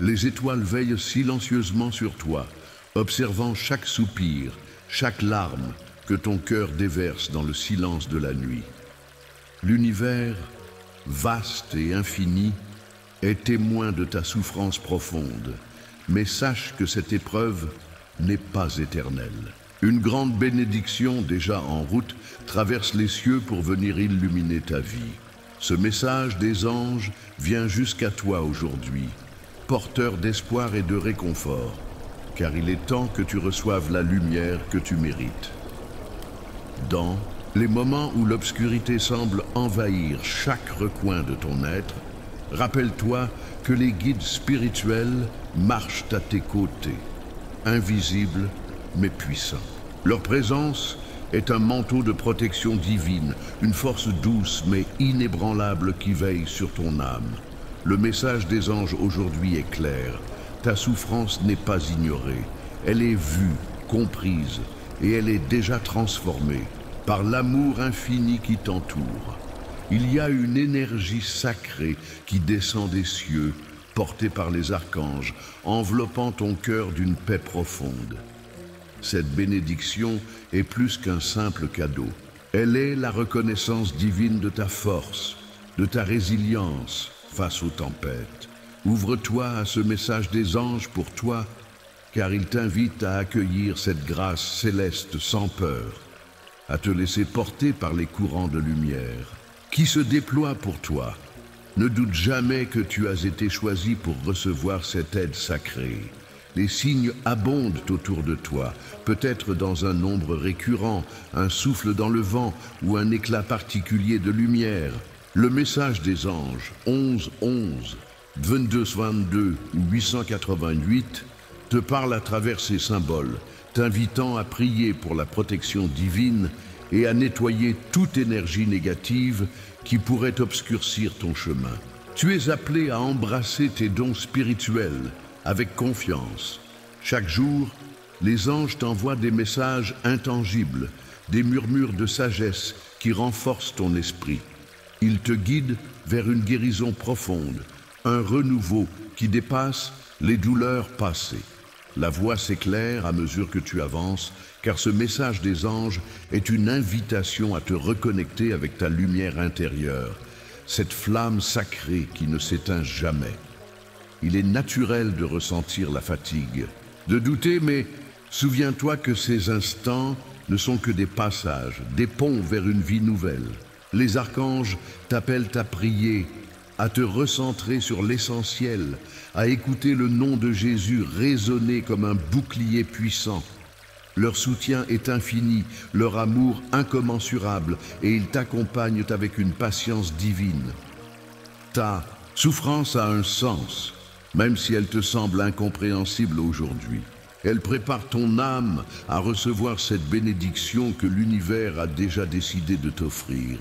Les étoiles veillent silencieusement sur toi, observant chaque soupir, chaque larme que ton cœur déverse dans le silence de la nuit. L'univers, vaste et infini, est témoin de ta souffrance profonde, mais sache que cette épreuve n'est pas éternelle. Une grande bénédiction déjà en route traverse les cieux pour venir illuminer ta vie. Ce message des anges vient jusqu'à toi aujourd'hui, porteur d'espoir et de réconfort, car il est temps que tu reçoives la lumière que tu mérites. Dans les moments où l'obscurité semble envahir chaque recoin de ton être, rappelle-toi que les guides spirituels marchent à tes côtés, invisibles mais puissants. Leur présence est un manteau de protection divine, une force douce mais inébranlable qui veille sur ton âme. Le message des anges aujourd'hui est clair. Ta souffrance n'est pas ignorée. Elle est vue, comprise, et elle est déjà transformée par l'amour infini qui t'entoure. Il y a une énergie sacrée qui descend des cieux, portée par les archanges, enveloppant ton cœur d'une paix profonde. Cette bénédiction est plus qu'un simple cadeau. Elle est la reconnaissance divine de ta force, de ta résilience face aux tempêtes. Ouvre-toi à ce message des anges pour toi, car il t'invite à accueillir cette grâce céleste sans peur, à te laisser porter par les courants de lumière qui se déploient pour toi. Ne doute jamais que tu as été choisi pour recevoir cette aide sacrée. Les signes abondent autour de toi, peut-être dans un nombre récurrent, un souffle dans le vent ou un éclat particulier de lumière. Le message des anges 11 11, 22 22 ou 888 te parle à travers ces symboles, t'invitant à prier pour la protection divine et à nettoyer toute énergie négative qui pourrait obscurcir ton chemin. Tu es appelé à embrasser tes dons spirituels avec confiance. Chaque jour, les anges t'envoient des messages intangibles, des murmures de sagesse qui renforcent ton esprit. Ils te guident vers une guérison profonde, un renouveau qui dépasse les douleurs passées. La voie s'éclaire à mesure que tu avances, car ce message des anges est une invitation à te reconnecter avec ta lumière intérieure, cette flamme sacrée qui ne s'éteint jamais. Il est naturel de ressentir la fatigue, de douter, mais souviens-toi que ces instants ne sont que des passages, des ponts vers une vie nouvelle. Les archanges t'appellent à prier, à te recentrer sur l'essentiel, à écouter le nom de Jésus résonner comme un bouclier puissant. Leur soutien est infini, leur amour incommensurable, et ils t'accompagnent avec une patience divine. Ta souffrance a un sens, même si elle te semble incompréhensible aujourd'hui. Elle prépare ton âme à recevoir cette bénédiction que l'univers a déjà décidé de t'offrir.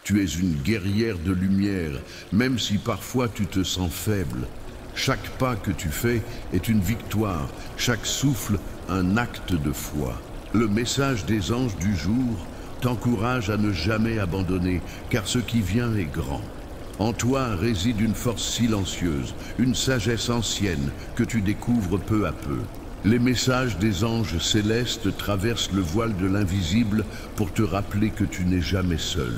Tu es une guerrière de lumière, même si parfois tu te sens faible. Chaque pas que tu fais est une victoire, chaque souffle un acte de foi. Le message des anges du jour t'encourage à ne jamais abandonner, car ce qui vient est grand. En toi réside une force silencieuse, une sagesse ancienne que tu découvres peu à peu. Les messages des anges célestes traversent le voile de l'invisible pour te rappeler que tu n'es jamais seul.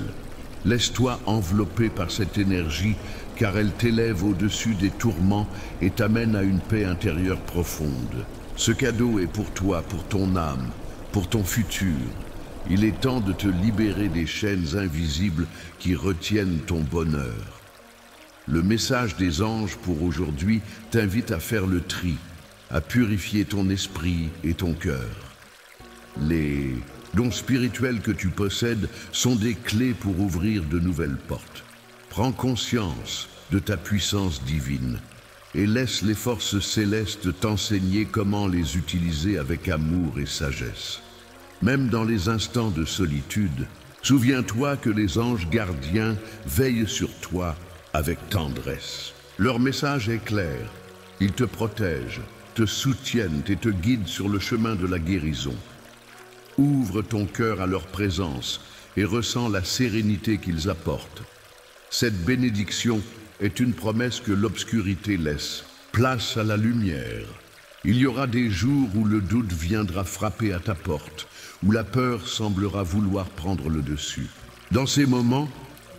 Laisse-toi envelopper par cette énergie, car elle t'élève au-dessus des tourments et t'amène à une paix intérieure profonde. Ce cadeau est pour toi, pour ton âme, pour ton futur. Il est temps de te libérer des chaînes invisibles qui retiennent ton bonheur. Le message des anges pour aujourd'hui t'invite à faire le tri, à purifier ton esprit et ton cœur. Les dons spirituels que tu possèdes sont des clés pour ouvrir de nouvelles portes. Prends conscience de ta puissance divine et laisse les forces célestes t'enseigner comment les utiliser avec amour et sagesse. Même dans les instants de solitude, souviens-toi que les anges gardiens veillent sur toi avec tendresse. Leur message est clair. Ils te protègent, te soutiennent et te guident sur le chemin de la guérison. Ouvre ton cœur à leur présence et ressens la sérénité qu'ils apportent. Cette bénédiction est une promesse que l'obscurité laisse place à la lumière. Il y aura des jours où le doute viendra frapper à ta porte, où la peur semblera vouloir prendre le dessus. Dans ces moments,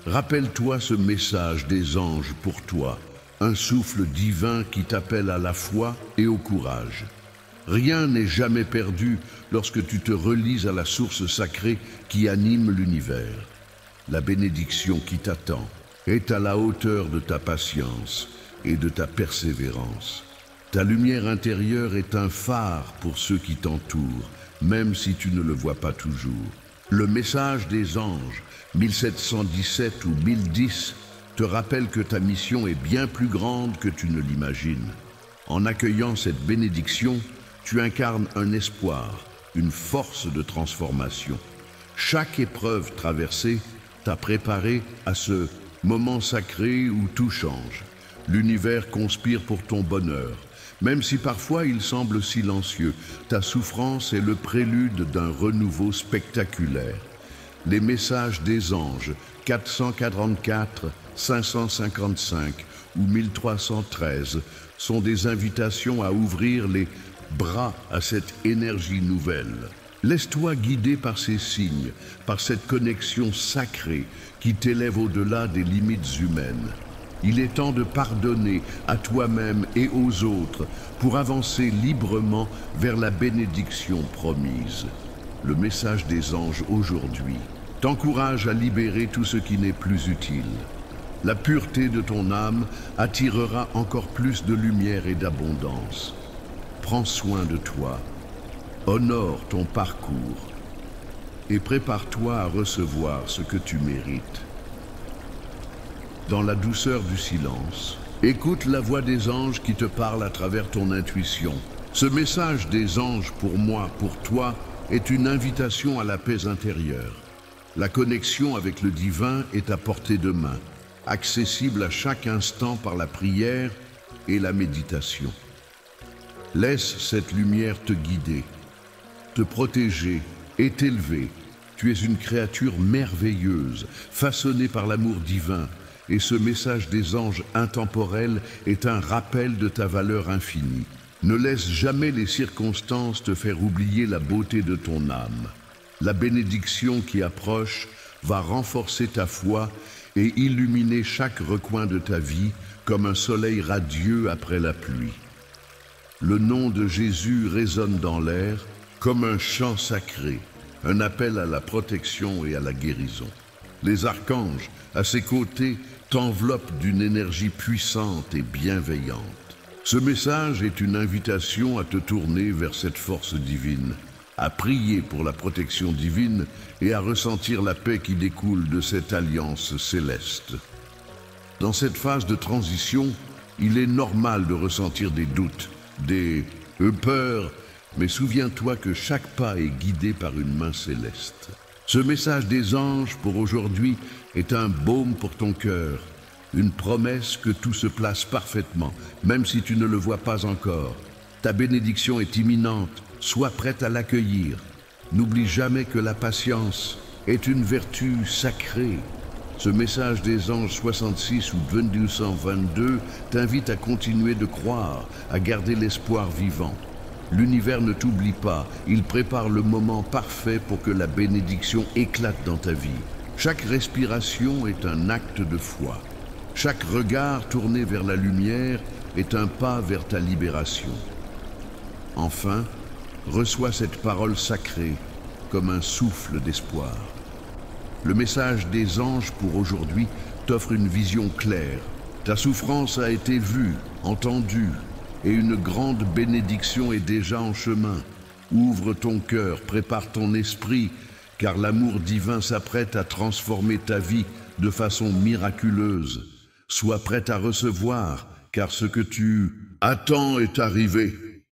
rappelle-toi ce message des anges pour toi, un souffle divin qui t'appelle à la foi et au courage. Rien n'est jamais perdu lorsque tu te relies à la source sacrée qui anime l'univers. La bénédiction qui t'attend est à la hauteur de ta patience et de ta persévérance. Ta lumière intérieure est un phare pour ceux qui t'entourent, même si tu ne le vois pas toujours. Le message des anges, 1717 ou 1010, te rappelle que ta mission est bien plus grande que tu ne l'imagines. En accueillant cette bénédiction, tu incarnes un espoir, une force de transformation. Chaque épreuve traversée t'a préparé à ce moment sacré où tout change. L'univers conspire pour ton bonheur. Même si parfois il semble silencieux, ta souffrance est le prélude d'un renouveau spectaculaire. Les messages des anges, 444, 555 ou 1313, sont des invitations à ouvrir les bras à cette énergie nouvelle. Laisse-toi guider par ces signes, par cette connexion sacrée qui t'élève au-delà des limites humaines. Il est temps de pardonner à toi-même et aux autres pour avancer librement vers la bénédiction promise. Le message des anges aujourd'hui t'encourage à libérer tout ce qui n'est plus utile. La pureté de ton âme attirera encore plus de lumière et d'abondance. Prends soin de toi, honore ton parcours et prépare-toi à recevoir ce que tu mérites. Dans la douceur du silence, écoute la voix des anges qui te parle à travers ton intuition. Ce message des anges pour moi, pour toi, est une invitation à la paix intérieure. La connexion avec le divin est à portée de main, accessible à chaque instant par la prière et la méditation. Laisse cette lumière te guider, te protéger et t'élever. Tu es une créature merveilleuse, façonnée par l'amour divin. Et ce message des anges intemporels est un rappel de ta valeur infinie. Ne laisse jamais les circonstances te faire oublier la beauté de ton âme. La bénédiction qui approche va renforcer ta foi et illuminer chaque recoin de ta vie comme un soleil radieux après la pluie. Le nom de Jésus résonne dans l'air comme un chant sacré, un appel à la protection et à la guérison. Les archanges, à ses côtés, t'enveloppe d'une énergie puissante et bienveillante. Ce message est une invitation à te tourner vers cette force divine, à prier pour la protection divine et à ressentir la paix qui découle de cette alliance céleste. Dans cette phase de transition, il est normal de ressentir des doutes, des peurs, mais souviens-toi que chaque pas est guidé par une main céleste. Ce message des anges pour aujourd'hui est un baume pour ton cœur, une promesse que tout se place parfaitement, même si tu ne le vois pas encore. Ta bénédiction est imminente, sois prête à l'accueillir. N'oublie jamais que la patience est une vertu sacrée. Ce message des anges 66 ou 2222 t'invite à continuer de croire, à garder l'espoir vivant. L'univers ne t'oublie pas, il prépare le moment parfait pour que la bénédiction éclate dans ta vie. Chaque respiration est un acte de foi. Chaque regard tourné vers la lumière est un pas vers ta libération. Enfin, reçois cette parole sacrée comme un souffle d'espoir. Le message des anges pour aujourd'hui t'offre une vision claire. Ta souffrance a été vue, entendue, et une grande bénédiction est déjà en chemin. Ouvre ton cœur, prépare ton esprit, car l'amour divin s'apprête à transformer ta vie de façon miraculeuse. Sois prête à recevoir, car ce que tu attends est arrivé.